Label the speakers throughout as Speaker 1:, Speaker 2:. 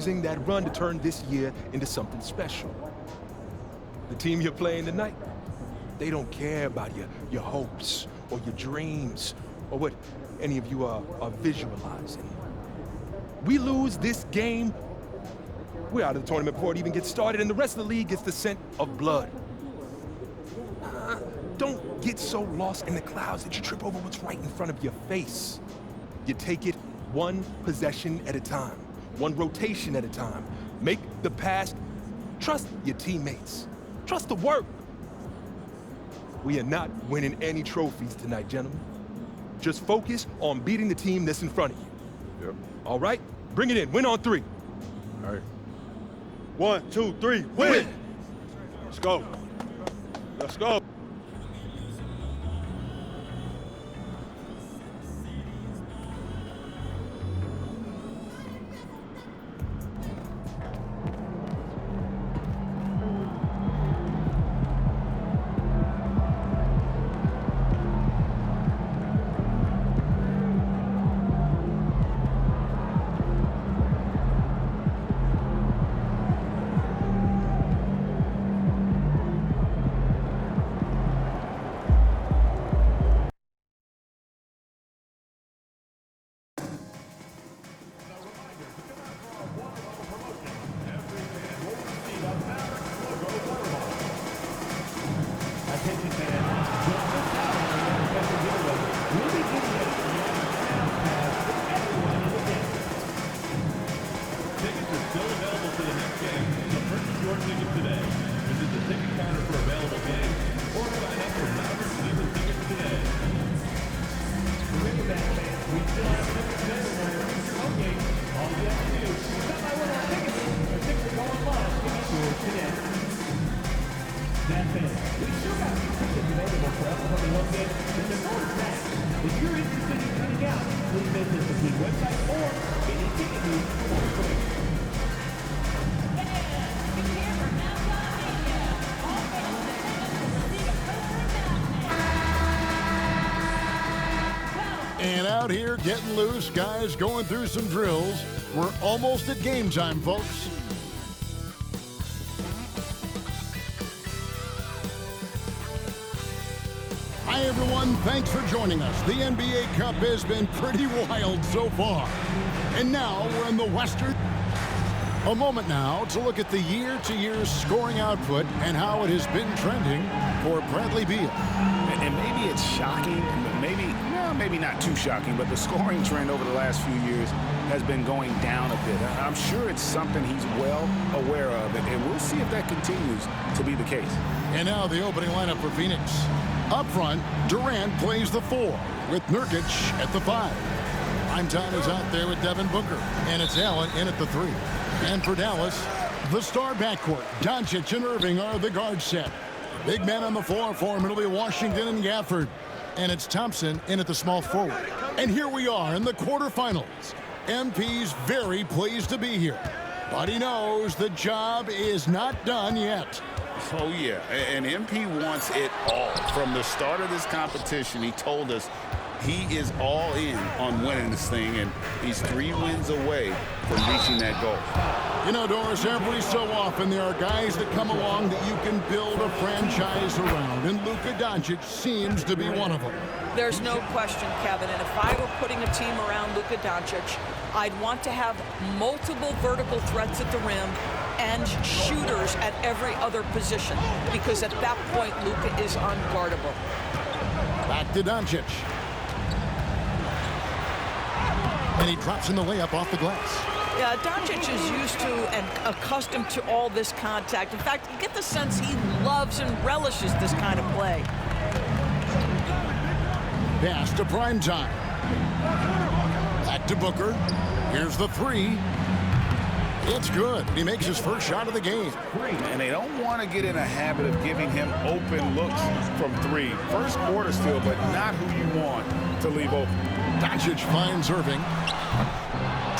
Speaker 1: using that run to turn this year into something special. The team you're playing tonight, they don't care about your hopes or your dreams or what any of you are visualizing. We lose this game, we're out of the tournament before it even gets started, and the rest of the league gets the scent of blood. Don't get so lost in the clouds that you trip over what's right in front of your face. You take it one possession at a time, one rotation at a time. Make the pass. Trust your teammates. Trust the work. We are not winning any trophies tonight, gentlemen. Just focus on beating the team that's in front of you.
Speaker 2: Yep.
Speaker 1: All right? Bring it in. Win on 3.
Speaker 2: All right. 1, 2, 3, win! Let's go. Let's go.
Speaker 3: And out here getting loose, guys going through some drills. We're almost at game time, folks. Hi, everyone. Thanks for joining us. The NBA Cup has been pretty wild so far. And now we're in the Western. A moment now to look at the year-to-year scoring output and how it has been trending for Bradley Beal.
Speaker 4: And maybe it's shocking, maybe not too shocking, but the scoring trend over the last few years has been going down a bit. I'm sure it's something he's well aware of, and we'll see if that continues to be the case.
Speaker 3: And now the opening lineup for Phoenix. Up front, Durant plays the 4 with Nurkic at the 5. Time is out there with Devin Booker, and it's Allen in at the 3. And for Dallas, the star backcourt, Doncic and Irving are the guard set. Big men on the floor for him, it'll be Washington and Gafford. And it's Thompson in at the small forward. And here we are in the quarterfinals. MP's very pleased to be here, but he knows the job is not done yet.
Speaker 4: Oh, yeah, and MP wants it all. From the start of this competition, he told us he is all in on winning this thing, and he's 3 wins away from reaching that goal.
Speaker 3: You know, Doris, every so often there are guys that come along that you can build a franchise around, and Luka Doncic seems to be one of them.
Speaker 5: There's no question, Kevin, and if I were putting a team around Luka Doncic, I'd want to have multiple vertical threats at the rim and shooters at every other position, because at that point, Luka is unguardable.
Speaker 3: Back to Doncic. And he drops in the layup off the glass.
Speaker 5: Yeah, Doncic is used to and accustomed to all this contact. In fact, you get the sense he loves and relishes this kind of play.
Speaker 3: Pass to Primetime. Back to Booker. Here's the 3. It's good. He makes his first shot of the game.
Speaker 4: And they don't want to get in a habit of giving him open looks from 3. First quarter still, but not who you want to leave open.
Speaker 3: Doncic finds Irving.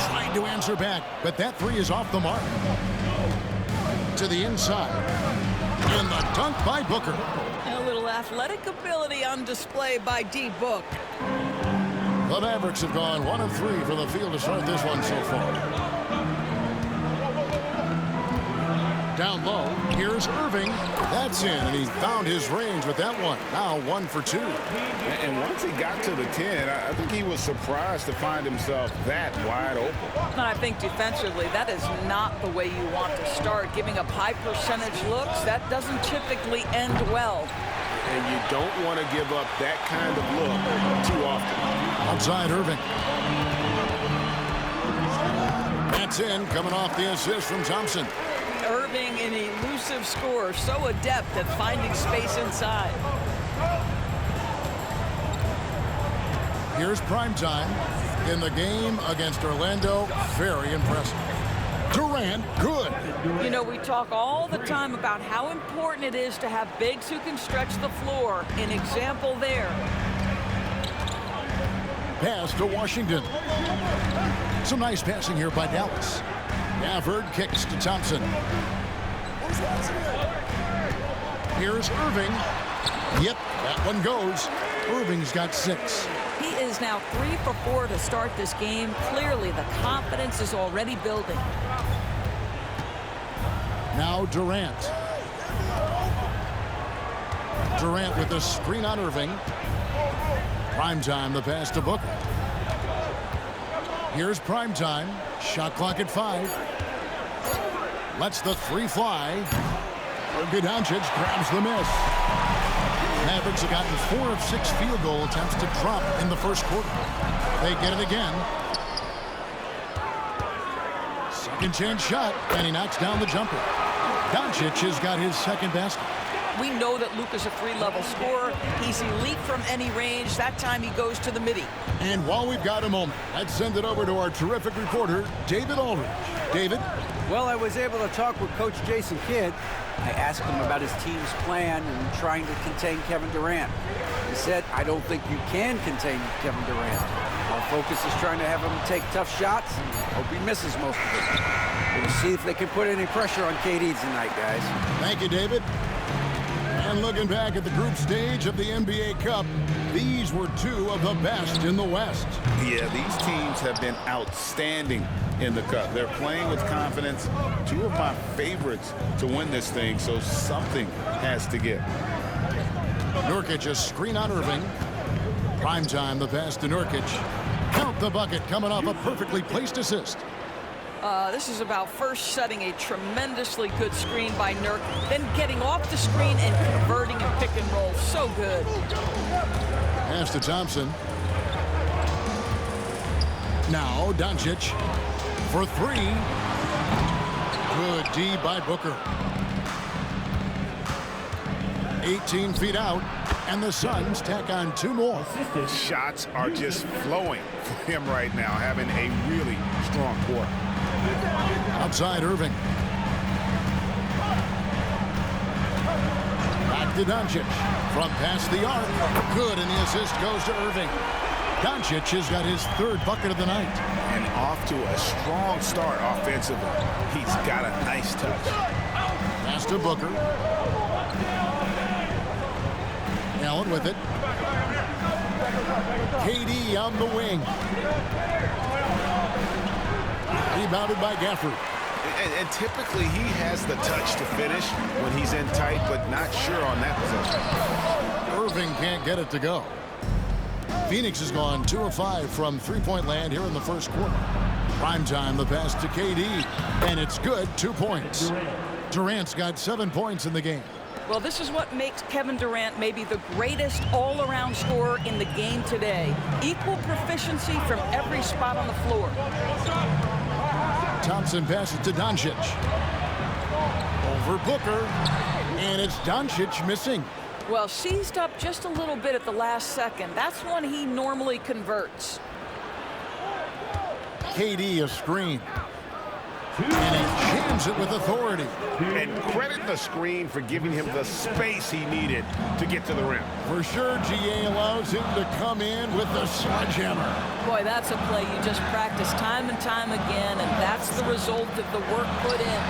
Speaker 3: Trying to answer back, but that 3 is off the mark. To the inside. And the dunk by Booker.
Speaker 5: A little athletic ability on display by D-Book.
Speaker 3: The Mavericks have gone 1 of 3 from the field to start this one so far. Down low, here's Irving. That's in, and he found his range with that one. Now 1 for 2.
Speaker 4: And once he got to the 10, I think he was surprised to find himself that wide open.
Speaker 5: And I think defensively, that is not the way you want to start. Giving up high percentage looks, that doesn't typically end well.
Speaker 4: And you don't want to give up that kind of look too often.
Speaker 3: Outside Irving. That's in, coming off the assist from Thompson.
Speaker 5: Irving, an elusive scorer, so adept at finding space inside.
Speaker 3: Here's primetime in the game against Orlando. Very impressive. Durant, good.
Speaker 5: You know, we talk all the time about how important it is to have bigs who can stretch the floor. An example there.
Speaker 3: Pass to Washington. Some nice passing here by Dallas. Gafford kicks to Thompson. Here's Irving. Yep, that one goes. Irving's got 6.
Speaker 5: He is now 3 for 4 to start this game. Clearly, the confidence is already building.
Speaker 3: Now Durant. Durant with the screen on Irving. Primetime, the pass to Booker. Here's primetime. Shot clock at 5. Lets the 3 fly. Doncic grabs the miss. Mavericks have gotten 4 of 6 field goal attempts to drop in the first quarter. They get it again. Second chance shot, and he knocks down the jumper. Doncic has got his second basket.
Speaker 5: We know that Luka's a 3-level scorer. He's elite from any range. That time he goes to the midi.
Speaker 3: And while we've got a moment, let's send it over to our terrific reporter, David Aldridge. David?
Speaker 6: Well, I was able to talk with Coach Jason Kidd. I asked him about his team's plan in trying to contain Kevin Durant. He said, I don't think you can contain Kevin Durant. Our focus is trying to have him take tough shots and hope he misses most of it. We'll see if they can put any pressure on KD tonight, guys.
Speaker 3: Thank you, David. And looking back at the group stage of the NBA Cup, these were 2 of the best in the West.
Speaker 4: Yeah, these teams have been outstanding in the Cup. They're playing with confidence. 2 of my favorites to win this thing, so something has to give.
Speaker 3: Nurkic a screen on Irving. Primetime, the pass to Nurkic. Count the bucket, coming off a perfectly placed assist.
Speaker 5: This is about first setting a tremendously good screen by Nurk, then getting off the screen and converting and pick and roll. So good.
Speaker 3: Pass to Thompson. Now Doncic for 3. Good D by Booker. 18 feet out, and the Suns tack on 2 more.
Speaker 4: Shots are just flowing for him right now, having a really strong quarter.
Speaker 3: Outside Irving. Back to Doncic. From past the arc. Good, and the assist goes to Irving. Doncic has got his 3rd bucket of the night.
Speaker 4: And off to a strong start offensively. He's got a nice touch.
Speaker 3: Pass to Booker. Allen with it. KD on the wing. Rebounded by Gafford.
Speaker 4: And typically he has the touch to finish when he's in tight, but not sure on that possession.
Speaker 3: Irving can't get it to go. Phoenix has gone 2 of 5 from 3-point land here in the first quarter. Primetime, the pass to KD, and it's good, 2 points. Durant's got 7 points in the game.
Speaker 5: Well, this is what makes Kevin Durant maybe the greatest all-around scorer in the game today. Equal proficiency from every spot on the floor.
Speaker 3: Thompson passes to Doncic. Over Booker, and it's Doncic missing.
Speaker 5: Well, seized up just a little bit at the last second. That's when he normally converts.
Speaker 3: KD a screen. And he jams it with authority.
Speaker 4: And credit the screen for giving him the space he needed to get to the rim.
Speaker 3: For sure, GA allows him to come in with the sledgehammer.
Speaker 5: Boy, that's a play you just practice time and time again, and that's the result of the work put in.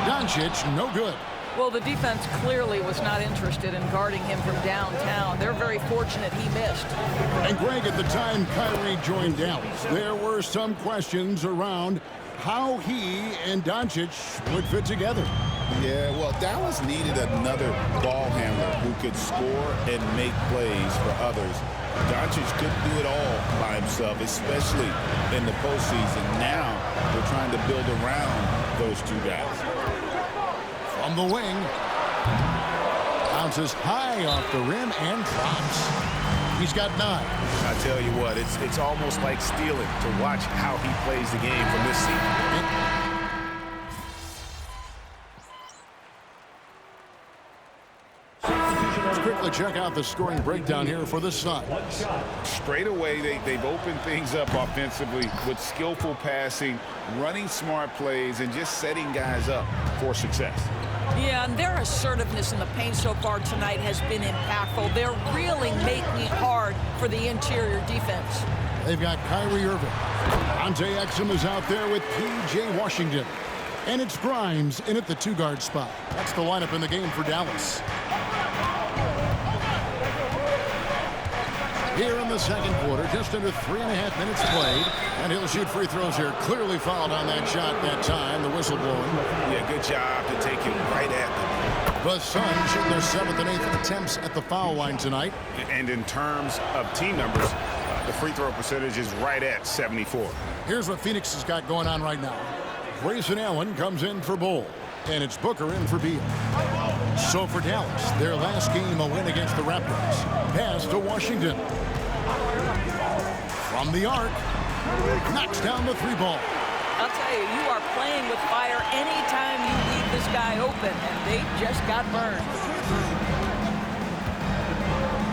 Speaker 3: Doncic, no good.
Speaker 5: Well, the defense clearly was not interested in guarding him from downtown. They're very fortunate he missed.
Speaker 3: And Greg, at the time Kyrie joined Dallas, there were some questions around how he and Doncic would fit together.
Speaker 7: Yeah, well, Dallas needed another ball handler who could score and make plays for others. Doncic couldn't do it all by himself, especially in the postseason. Now they're trying to build around those two guys.
Speaker 3: From the wing, bounces high off the rim and drops. He's got 9.
Speaker 4: I tell you what, it's almost like stealing to watch how he plays the game from this season.
Speaker 3: Let's quickly check out the scoring breakdown here for the Suns.
Speaker 4: Straight away, they've opened things up offensively with skillful passing, running smart plays, and just setting guys up for success.
Speaker 5: Yeah, and their assertiveness in the paint so far tonight has been impactful. They're really making it hard for the interior defense.
Speaker 3: They've got Kyrie Irving. Dante Exum is out there with P.J. Washington. And it's Grimes in at the 2-guard spot. That's the lineup in the game for Dallas. Here in the second quarter, just under 3.5 minutes played. And he'll shoot free throws here. Clearly fouled on that shot that time. The whistle blowing.
Speaker 4: Yeah, good job to take it right at them.
Speaker 3: The Suns shooting their 7th and 8th attempts at the foul line tonight.
Speaker 4: And in terms of team numbers, the free throw percentage is right at 74.
Speaker 3: Here's what Phoenix has got going on right now. Grayson Allen comes in for Bull. And it's Booker in for Beal. So for Dallas, their last game a win against the Raptors. Pass to Washington. From the arc, knocks down the 3-ball.
Speaker 5: I'll tell you, you are playing with fire anytime you leave this guy open, and they just got burned.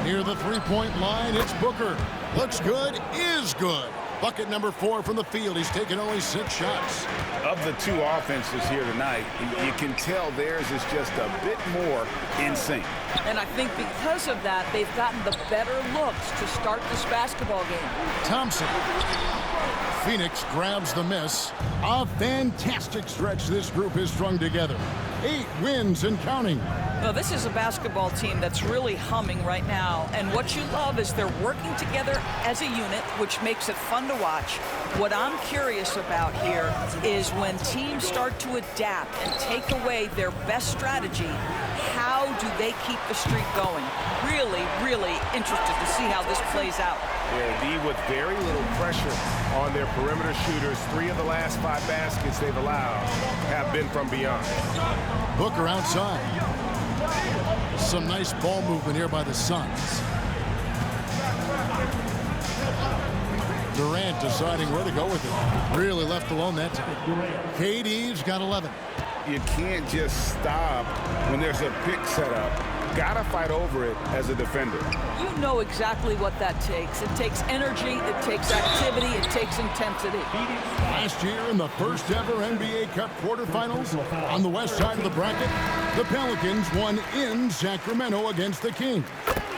Speaker 3: Near the 3-point line, it's Booker. Looks good, is good. Bucket number 4 from the field. He's taken only 6 shots.
Speaker 4: Of the two offenses here tonight, you can tell theirs is just a bit more in sync.
Speaker 5: And I think because of that, they've gotten the better looks to start this basketball game.
Speaker 3: Thompson. Phoenix grabs the miss. A fantastic stretch this group has strung together. 8 wins and counting.
Speaker 5: Well, this is a basketball team that's really humming right now. And what you love is they're working together as a unit, which makes it fun to watch. What I'm curious about here is when teams start to adapt and take away their best strategy, how do they keep the streak going? Really, really interested to see how this plays out.
Speaker 8: Yeah, D with very little pressure on their perimeter shooters. 3 of the last 5 baskets they've allowed have been from beyond.
Speaker 3: Booker outside. Some nice ball movement here by the Suns. Durant deciding where to go with it. Really left alone that time. KD's got 11.
Speaker 4: You can't just stop when there's a pick set up. Gotta fight over it as a defender.
Speaker 5: You know exactly what that takes. It takes energy, it takes activity, it takes intensity.
Speaker 3: Last year in the first ever NBA Cup quarterfinals on the west side of the bracket, the Pelicans won in Sacramento against the Kings.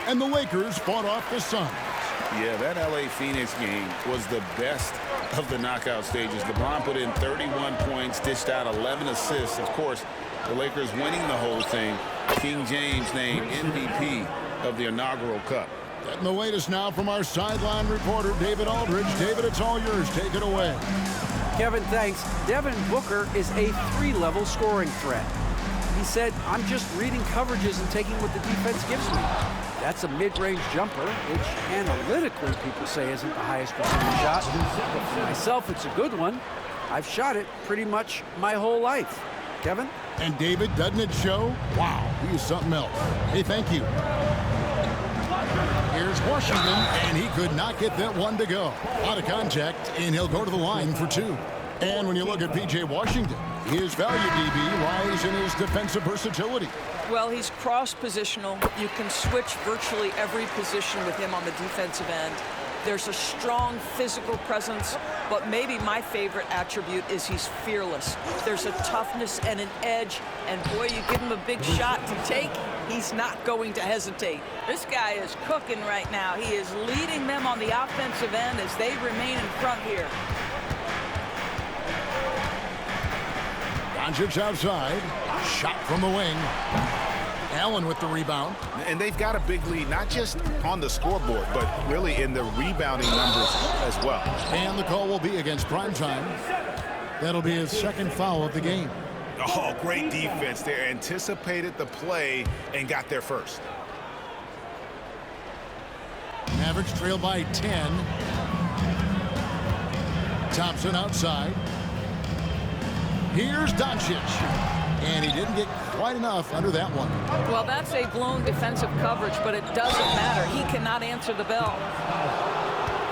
Speaker 3: And the Lakers fought off the Suns.
Speaker 4: Yeah, that LA Phoenix game was the best of the knockout stages. LeBron put in 31 points, dished out 11 assists. Of course, the Lakers winning the whole thing. King James named MVP of the inaugural Cup.
Speaker 3: Getting the latest now from our sideline reporter, David Aldridge. David, it's all yours. Take it away.
Speaker 6: Kevin, thanks. Devin Booker is a 3-level scoring threat. He said, I'm just reading coverages and taking what the defense gives me. That's a mid-range jumper, which analytically people say isn't the highest percentage shot. But for myself, it's a good one. I've shot it pretty much my whole life. Kevin?
Speaker 3: And David, doesn't it show? Wow, he is something else. Hey, thank you. Here's Washington, and he could not get that one to go. Out of contact, and he'll go to the line for 2. And when you look at P.J. Washington, his value, DB, lies in his defensive versatility.
Speaker 5: Well, he's cross-positional. You can switch virtually every position with him on the defensive end. There's a strong physical presence, but maybe my favorite attribute is he's fearless. There's a toughness and an edge, and boy, you give him a big shot to take, he's not going to hesitate. This guy is cooking right now. He is leading them on the offensive end as they remain in front here.
Speaker 3: Doncic outside, shot from the wing. Allen with the rebound.
Speaker 4: And they've got a big lead, not just on the scoreboard, but really in the rebounding numbers as well.
Speaker 3: And the call will be against Primetime. That'll be his second foul of the game.
Speaker 7: Oh, great defense there. Anticipated the play and got there first.
Speaker 3: Mavericks trail by 10. Thompson outside. Here's Doncic. And he didn't get quite enough under that one.
Speaker 5: Well, that's a blown defensive coverage, but it doesn't matter. He cannot answer the bell.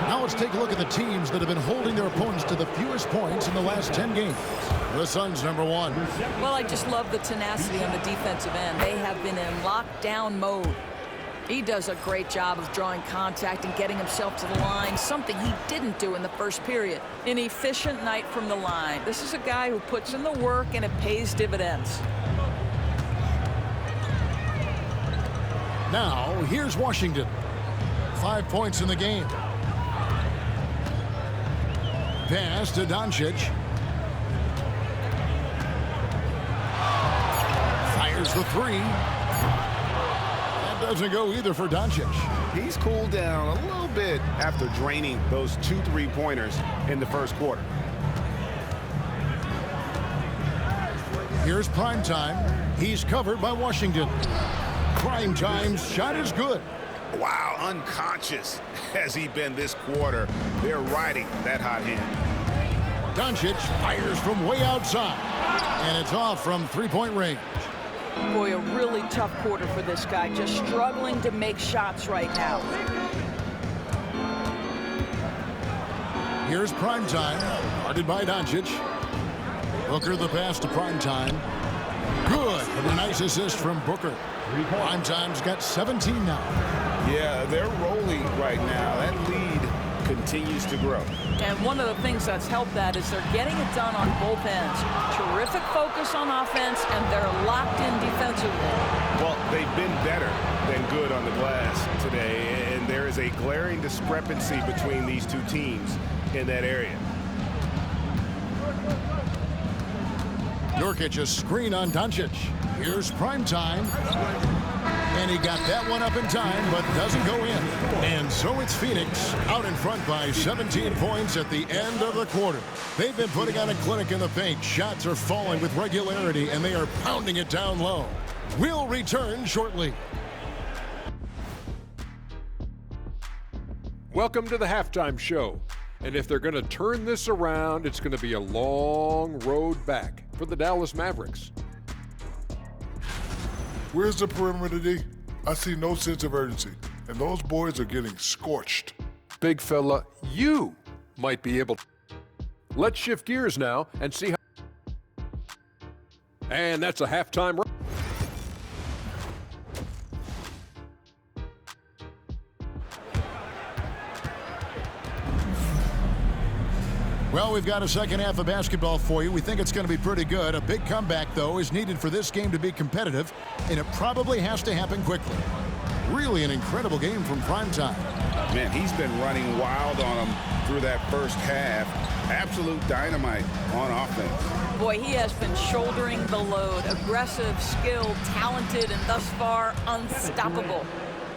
Speaker 3: Now let's take a look at the teams that have been holding their opponents to the fewest points in the last 10 games. The Suns, number 1.
Speaker 5: Well, I just love the tenacity on the defensive end. They have been in lockdown mode. He does a great job of drawing contact and getting himself to the line, something he didn't do in the first period. An efficient night from the line. This is a guy who puts in the work, and it pays dividends.
Speaker 3: Now, here's Washington. 5 points in the game. Pass to Doncic. Fires the 3. That doesn't go either for Doncic.
Speaker 8: He's cooled down a little bit after draining those 2 3-pointers in the first quarter.
Speaker 3: Here's Primetime. He's covered by Washington. Primetime's shot is good.
Speaker 7: Wow, unconscious has he been this quarter. They're riding that hot hand.
Speaker 3: Doncic fires from way outside. And it's off from 3-point range.
Speaker 5: Boy, a really tough quarter for this guy. Just struggling to make shots right now.
Speaker 3: Here's Primetime. Guarded by Doncic. Booker the pass to Primetime. Good. And a nice assist from Booker. Primetime's got 17 now.
Speaker 7: Yeah, they're rolling right now. That lead continues to grow.
Speaker 5: And one of the things that's helped that is they're getting it done on both ends. Terrific focus on offense, and they're locked in defensively.
Speaker 8: Well, they've been better than good on the glass today, and there is a glaring discrepancy between these two teams in that area.
Speaker 3: Nurkic, a screen on Doncic. Here's Primetime. And he got that one up in time, but doesn't go in. And so it's Phoenix out in front by 17 points at the end of the quarter. They've been putting on a clinic in the paint. Shots are falling with regularity, and they are pounding it down low. We'll return shortly.
Speaker 9: Welcome to the halftime show. And if they're going to turn this around, it's going to be a long road back for the Dallas Mavericks.
Speaker 10: Where's the perimeter, D? I see no sense of urgency, and those boys are getting scorched.
Speaker 9: Big fella, you might be able to. Let's shift gears now and see how. And that's a halftime.
Speaker 3: Well, we've got a second half of basketball for you. We think it's going to be pretty good. A big comeback, though, is needed for this game to be competitive, and it probably has to happen quickly. Really an incredible game from Primetime.
Speaker 7: Man, he's been running wild on them through that first half. Absolute dynamite on offense.
Speaker 5: Boy, he has been shouldering the load. Aggressive, skilled, talented, and thus far unstoppable.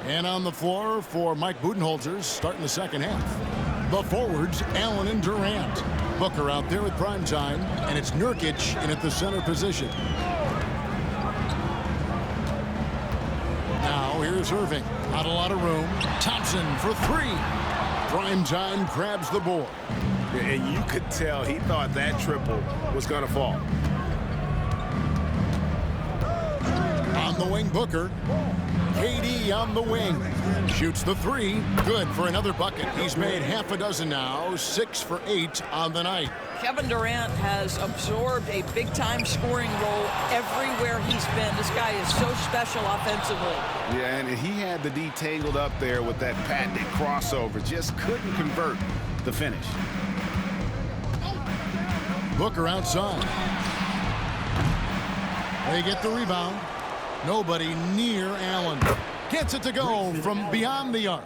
Speaker 3: And on the floor for Mike Budenholzer starting the second half. The forwards, Allen and Durant. Booker out there with Primetime, and it's Nurkic in at the center position. Now here's Irving. Not a lot of room. Thompson for 3. Primetime grabs the board.
Speaker 7: And you could tell he thought that triple was going to fall.
Speaker 3: On the wing, Booker. KD on the wing. Shoots the 3. Good for another bucket. He's made half a dozen now. 6 for 8 on the night.
Speaker 5: Kevin Durant has absorbed a big-time scoring role everywhere he's been. This guy is so special offensively.
Speaker 7: Yeah, and he had the D tangled up there with that patented crossover. Just couldn't convert the finish.
Speaker 3: Booker outside. They get the rebound. Nobody near Allen. Gets it to go from beyond the arc.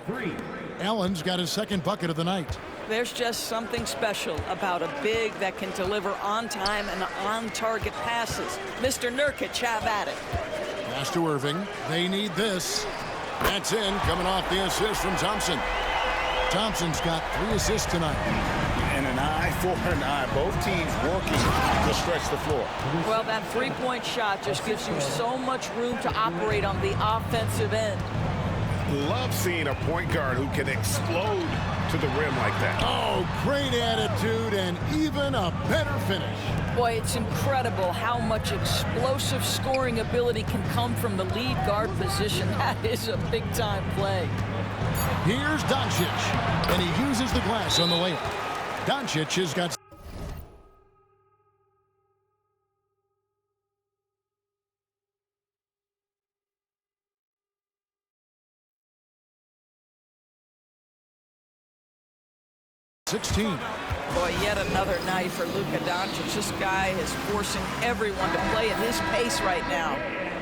Speaker 3: Allen's got his second bucket of the night.
Speaker 5: There's just something special about a big that can deliver on time and on-target passes. Mr. Nurkic, have at it.
Speaker 3: Pass to Irving. They need this. That's in, coming off the assist from Thompson. Thompson's got 3 assists tonight.
Speaker 7: And an eye 4-9. Both teams working to stretch the floor.
Speaker 5: Well, that three-point shot just gives you so much room to operate on the offensive end.
Speaker 8: Love seeing a point guard who can explode to the rim like that.
Speaker 3: Oh, great attitude and even a better finish.
Speaker 5: Boy, it's incredible how much explosive scoring ability can come from the lead guard position. That is a big-time play.
Speaker 3: Here's Doncic, and he uses the glass on the layup. Doncic has got 16.
Speaker 5: Boy, yet another night for Luka Doncic. This guy is forcing everyone to play at his pace right now.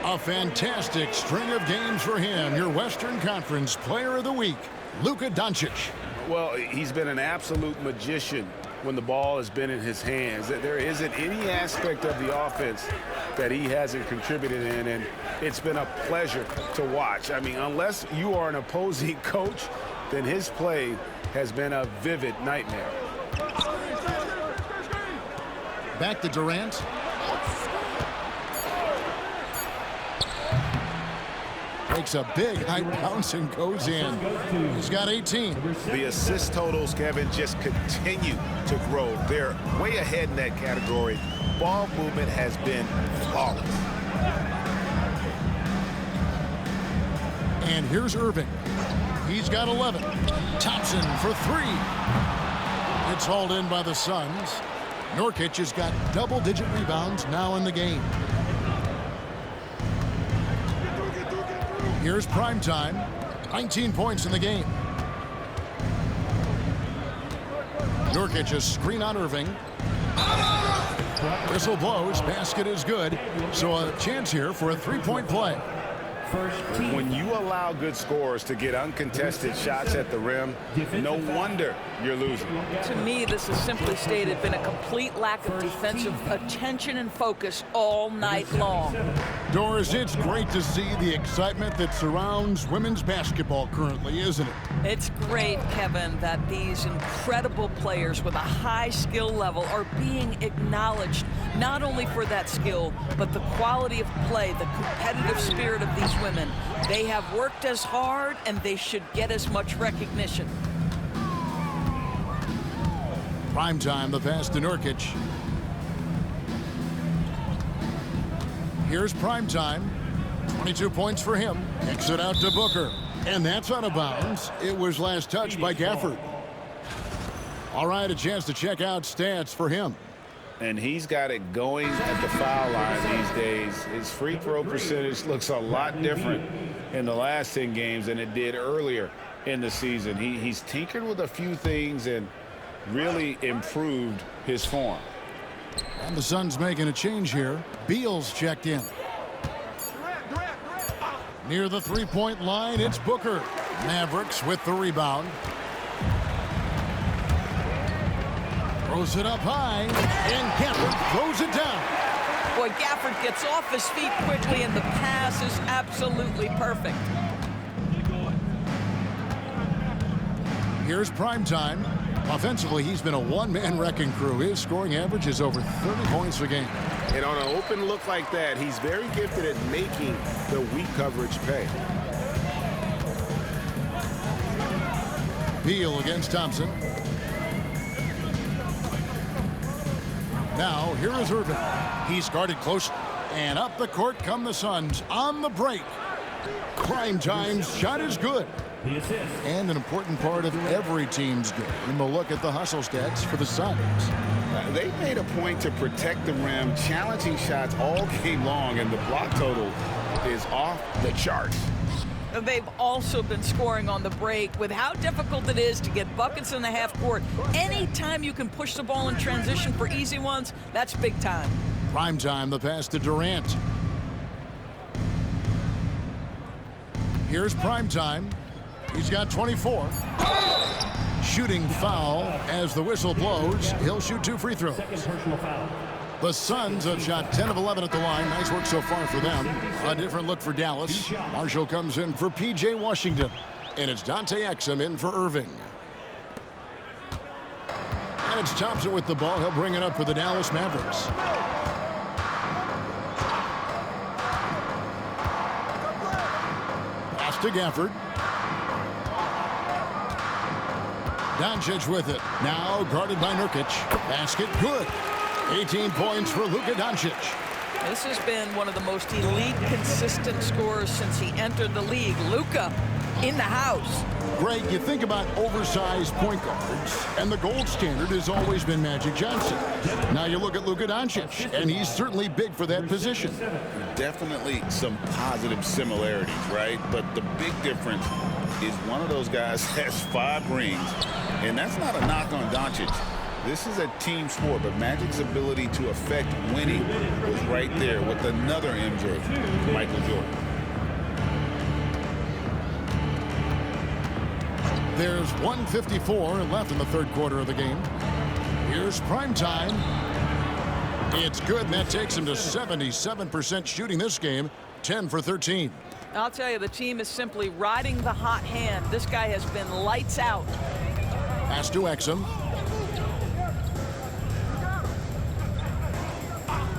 Speaker 3: A fantastic string of games for him. Your Western Conference Player of the Week, Luka Doncic.
Speaker 8: Well, he's been an absolute magician when the ball has been in his hands. There isn't any aspect of the offense that he hasn't contributed in, and it's been a pleasure to watch. I mean, unless you are an opposing coach, then his play has been a vivid nightmare.
Speaker 3: Back to Durant. Makes a big high bounce and goes in. He's got 18.
Speaker 8: The assist totals, Kevin, just continue to grow. They're way ahead in that category. Ball movement has been flawless.
Speaker 3: And here's Irving. He's got 11. Thompson for three. It's hauled in by the Suns. Nurkic has got double-digit rebounds now in the game. Here's prime time. 19 points in the game. Nurkic, a screen on Irving. Whistle blows. Basket is good. So a chance here for a three-point play.
Speaker 8: When you allow good scorers to get uncontested shots at the rim, no wonder you're losing.
Speaker 5: To me, this is simply stated been a complete lack of defensive attention and focus all night long.
Speaker 3: Doris, it's great to see the excitement that surrounds women's basketball currently, isn't it?
Speaker 5: It's great, Kevin, that these incredible players with a high skill level are being acknowledged, not only for that skill, but the quality of play, the competitive spirit of these women. They have worked as hard, and they should get as much recognition.
Speaker 3: Prime time, the pass to Nurkic. Here's prime time. 22 points for him. Kicks it out to Booker. And that's out of bounds. It was last touched by Gafford. All right, a chance to check out stats for him.
Speaker 7: And he's got it going at the foul line these days. His free throw percentage looks a lot different in the last 10 games than it did earlier in the season. He's tinkered with a few things and really improved his form.
Speaker 3: And the Suns making a change here. Beal's checked in. Near the three-point line, it's Booker. Mavericks with the rebound. Throws it up high, and Gafford throws it down.
Speaker 5: Boy, Gafford gets off his feet quickly, and the pass is absolutely perfect.
Speaker 3: Here's prime time. Offensively, he's been a one-man wrecking crew. His scoring average is over 30 points a game.
Speaker 8: And on an open look like that, he's very gifted at making the weak coverage pay.
Speaker 3: Beal against Thompson. Now, here is Irving. He's guarded close, and up the court come the Suns on the break. Prime time's shot is good. And an important part of every team's game. And we'll look at the hustle stats for the Suns.
Speaker 7: They made a point to protect the rim, challenging shots all game long, and the block total is off the charts.
Speaker 5: They've also been scoring on the break with how difficult it is to get buckets in the half court. Anytime you can push the ball in transition for easy ones, that's big time.
Speaker 3: Prime time, the pass to Durant. Here's prime time. He's got 24. Shooting foul as the whistle blows. He'll shoot 2 free throws. The Suns have shot 10 of 11 at the line. Nice work so far for them. A different look for Dallas. Marshall comes in for P.J. Washington. And it's Dante Exum in for Irving. And it's Thompson with the ball. He'll bring it up for the Dallas Mavericks. Pass to Gafford. Doncic with it. Now guarded by Nurkic. Basket good. 18 points for Luka Doncic.
Speaker 5: This has been one of the most elite, consistent scorers since he entered the league. Luka in the house.
Speaker 3: Greg, you think about oversized point guards, and the gold standard has always been Magic Johnson. Now you look at Luka Doncic, and he's certainly big for that position.
Speaker 7: Definitely some positive similarities, right? But the big difference is one of those guys has 5 rings, and that's not a knock on Doncic. This is a team sport, but Magic's ability to affect winning was right there with another MJ, Michael Jordan.
Speaker 3: There's 1:54 left in the third quarter of the game. Here's prime time. It's good, and that takes him to 77% shooting this game, 10 for 13.
Speaker 5: I'll tell you, the team is simply riding the hot hand. This guy has been lights out.
Speaker 3: Pass to Exum.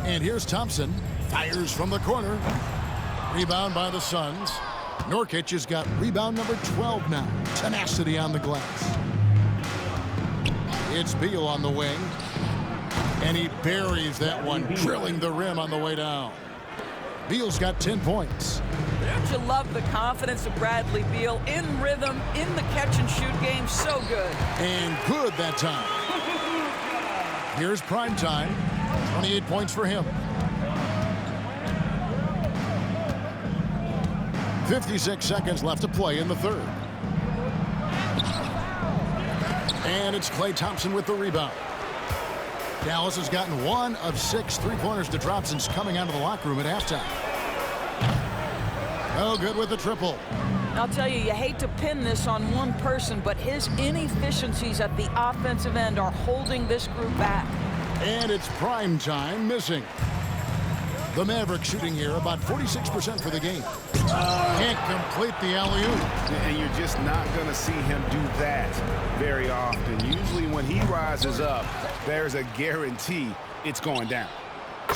Speaker 3: And here's Thompson. Fires from the corner. Rebound by the Suns. Nurkic has got rebound number 12 now. Tenacity on the glass. It's Beal on the wing. And he buries that one, drilling the rim on the way down. Beal's got 10 points.
Speaker 5: Don't you love the confidence of Bradley Beal? In rhythm, in the catch-and-shoot game, so good.
Speaker 3: And good that time. Here's prime time. 28 points for him. 56 seconds left to play in the third. And it's Klay Thompson with the rebound. Dallas has gotten 1 of 6 3-pointers to drop since coming out of the locker room at halftime. Oh, good with the triple.
Speaker 5: I'll tell you, you hate to pin this on one person, but his inefficiencies at the offensive end are holding this group back.
Speaker 3: And it's prime time missing. The Mavericks shooting here about 46% for the game. Can't complete the alley-oop.
Speaker 8: And you're just not going to see him do that very often. Usually when he rises up, there's a guarantee it's going down.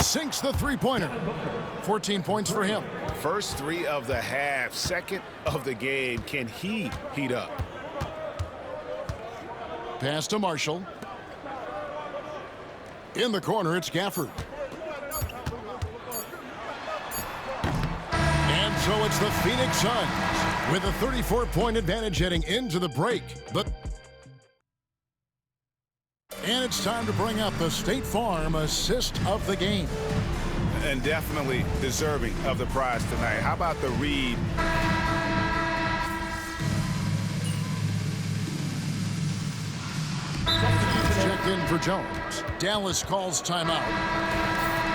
Speaker 3: Sinks the three-pointer. 14 points for him.
Speaker 8: First 3 of the half, second of the game. Can he heat up?
Speaker 3: Pass to Marshall. In the corner, it's Gafford. And so it's the Phoenix Suns with a 34-point advantage heading into the break. And it's time to bring up the State Farm assist of the game.
Speaker 8: And definitely deserving of the prize tonight. How about the read?
Speaker 3: Check in for Jones. Dallas calls timeout.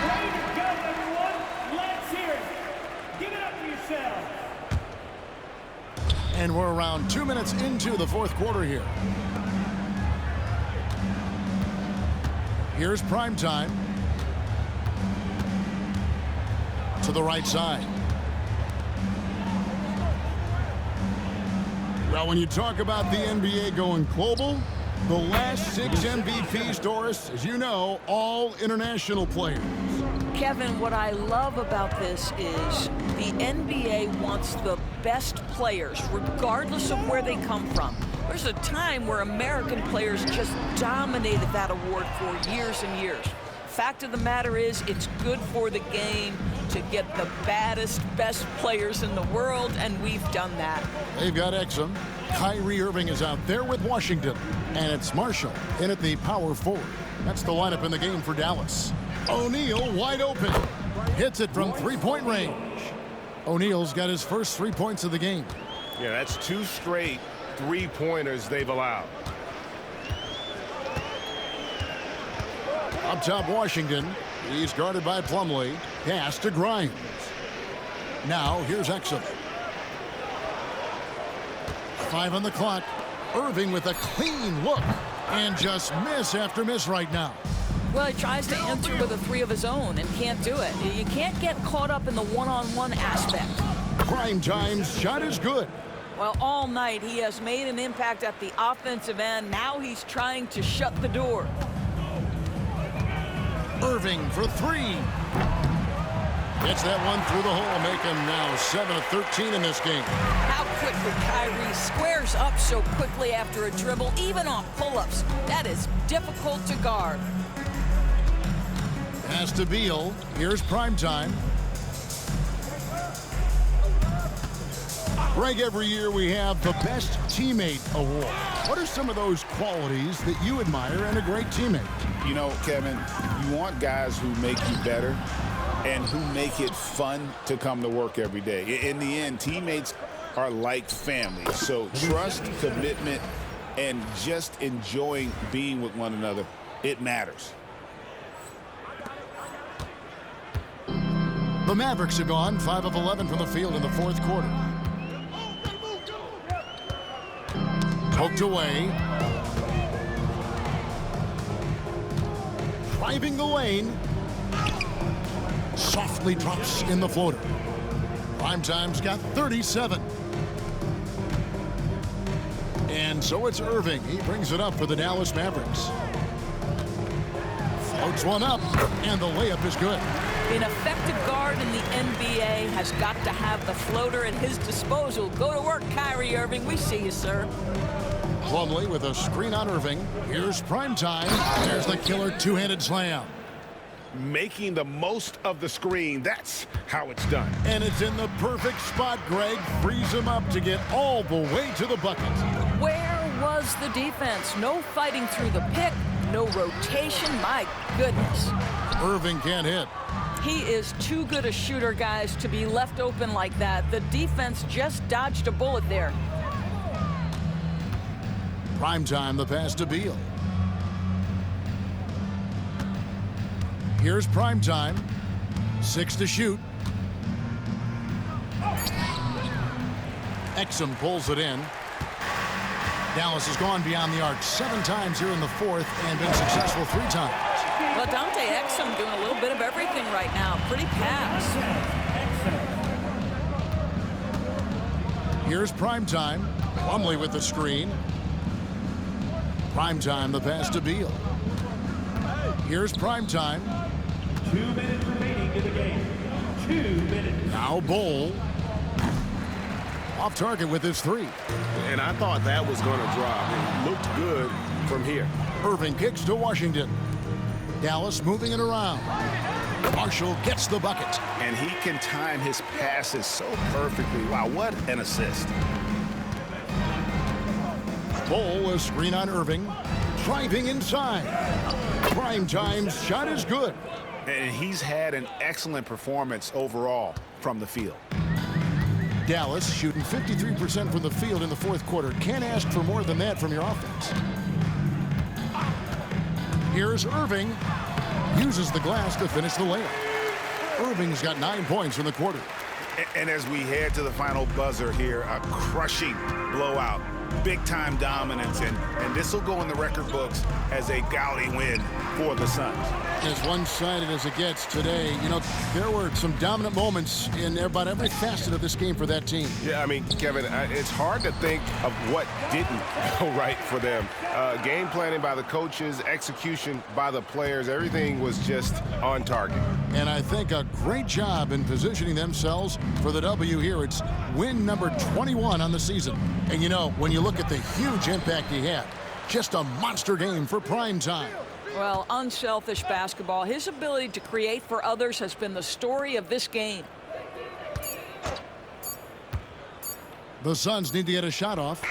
Speaker 11: Way to go, everyone. Let's hear it. Give it up for yourselves.
Speaker 3: And we're around 2 minutes into the fourth quarter here. Here's prime time. To the right side. Well, when you talk about the NBA going global, the last 6 MVPs, Doris, as you know, all international players.
Speaker 5: Kevin, what I love about this is the NBA wants the best players, regardless of where they come from. There's a time where American players just dominated that award for years and years. Fact of the matter is, it's good for the game to get the baddest, best players in the world, and we've done that.
Speaker 3: They've got Exum. Kyrie Irving is out there with Washington. And it's Marshall in at the power forward. That's the lineup in the game for Dallas. O'Neal wide open. Hits it from three-point range. O'Neal's got his first 3 points of the game.
Speaker 8: Yeah, that's 2 straight 3-pointers they've allowed.
Speaker 3: Up top, Washington. He's guarded by Plumlee. Pass to Grimes. Now, here's Exum. 5 on the clock. Irving with a clean look. And just miss after miss right now.
Speaker 5: Well, he tries to enter with a 3 of his own and can't do it. You can't get caught up in the one-on-one aspect.
Speaker 3: Prime time's shot is good.
Speaker 5: Well, all night he has made an impact at the offensive end. Now he's trying to shut the door.
Speaker 3: Irving for three. Gets that one through the hole, making now 7 of 13 in this game.
Speaker 5: How quickly Kyrie squares up so quickly after a dribble, even on pull-ups. That is difficult to guard.
Speaker 3: Pass to Beal. Here's prime time. Greg, every year we have the Best Teammate Award. What are some of those qualities that you admire in a great teammate?
Speaker 7: You know, Kevin, you want guys who make you better and who make it fun to come to work every day. In the end, teammates are like family. So trust, commitment, and just enjoying being with one another, it matters.
Speaker 3: The Mavericks have gone 5 of 11 from the field in the fourth quarter. Poked away. Driving the lane. Softly drops in the floater. Primetime's got 37. And so it's Irving. He brings it up for the Dallas Mavericks. Floats one up, and the layup is good.
Speaker 5: An effective guard in the NBA has got to have the floater at his disposal. Go to work, Kyrie Irving. We see you, sir.
Speaker 3: Plumlee with a screen on Irving. Here's prime time. There's the killer two-handed slam.
Speaker 8: Making the most of the screen. That's how it's done.
Speaker 3: And it's in the perfect spot. Greg frees him up to get all the way to the bucket.
Speaker 5: Where was the defense? No fighting through the pick. No rotation. My goodness.
Speaker 3: Irving can't hit.
Speaker 5: He is too good a shooter, guys, to be left open like that. The defense just dodged a bullet there.
Speaker 3: Prime time, the pass to Beal. Here's prime time. 6 to shoot. Exum pulls it in. Dallas has gone beyond the arc 7 times here in the fourth and been successful 3 times.
Speaker 5: Well, Dante Exum doing a little bit of everything right now. Pretty pass.
Speaker 3: Here's prime time. Plumlee with the screen. Prime time, the pass to Beal. Here's prime time.
Speaker 11: 2 minutes remaining in the game. 2 minutes.
Speaker 3: Now Bol. Off target with his 3.
Speaker 8: And I thought that was going to drop. It looked good from here.
Speaker 3: Irving kicks to Washington. Dallas moving it around. Marshall gets the bucket.
Speaker 8: And he can time his passes so perfectly. Wow, what an assist.
Speaker 3: Bol, a screen on Irving. Driving inside. Prime time's shot is good.
Speaker 8: And he's had an excellent performance overall from the field.
Speaker 3: Dallas shooting 53% from the field in the fourth quarter. Can't ask for more than that from your offense. Here's Irving. Uses the glass to finish the layup. Irving's got 9 points in the quarter.
Speaker 8: And as we head to the final buzzer here, a crushing blowout. Big-time dominance, and this will go in the record books as a gaudy win for the Suns.
Speaker 3: As one-sided as it gets today, you know, there were some dominant moments in about every facet of this game for that team.
Speaker 12: Yeah, I mean, Kevin, it's hard to think of what didn't go right for them. Game planning by the coaches, execution by the players, everything was just on target.
Speaker 3: And I think a great job in positioning themselves for the W here. It's win number 21 on the season. And, you know, when you look at the huge impact he had, just a monster game for prime time.
Speaker 5: Well, unselfish basketball. His ability to create for others has been the story of this game.
Speaker 3: The Suns need to get a shot off.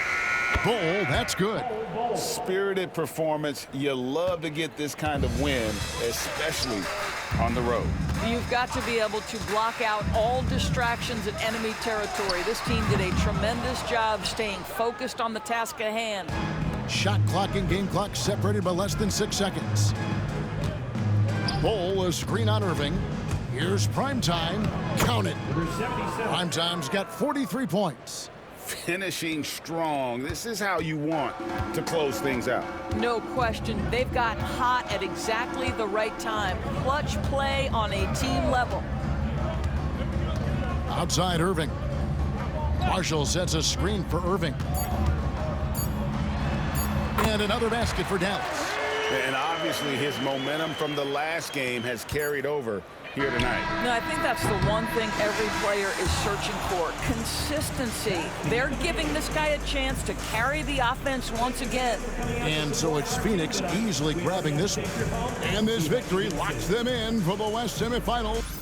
Speaker 3: Bol, that's good.
Speaker 7: Spirited performance. You love to get this kind of win, especially on the road.
Speaker 5: You've got to be able to block out all distractions in enemy territory. This team did a tremendous job staying focused on the task at hand.
Speaker 3: Shot clock and game clock separated by less than 6 seconds. Bol, a screen on Irving. Here's prime time. Count it. Prime time's got 43 points.
Speaker 8: Finishing strong. This is how you want to close things out.
Speaker 5: No question. They've got hot at exactly the right time. Clutch play on a team level.
Speaker 3: Outside Irving. Marshall sets a screen for Irving. And another basket for Dallas.
Speaker 8: And obviously his momentum from the last game has carried over here tonight.
Speaker 5: No, I think that's the one thing every player is searching for. Consistency. They're giving this guy a chance to carry the offense once again.
Speaker 3: And so it's Phoenix easily grabbing this one. And this victory locks them in for the West semifinals.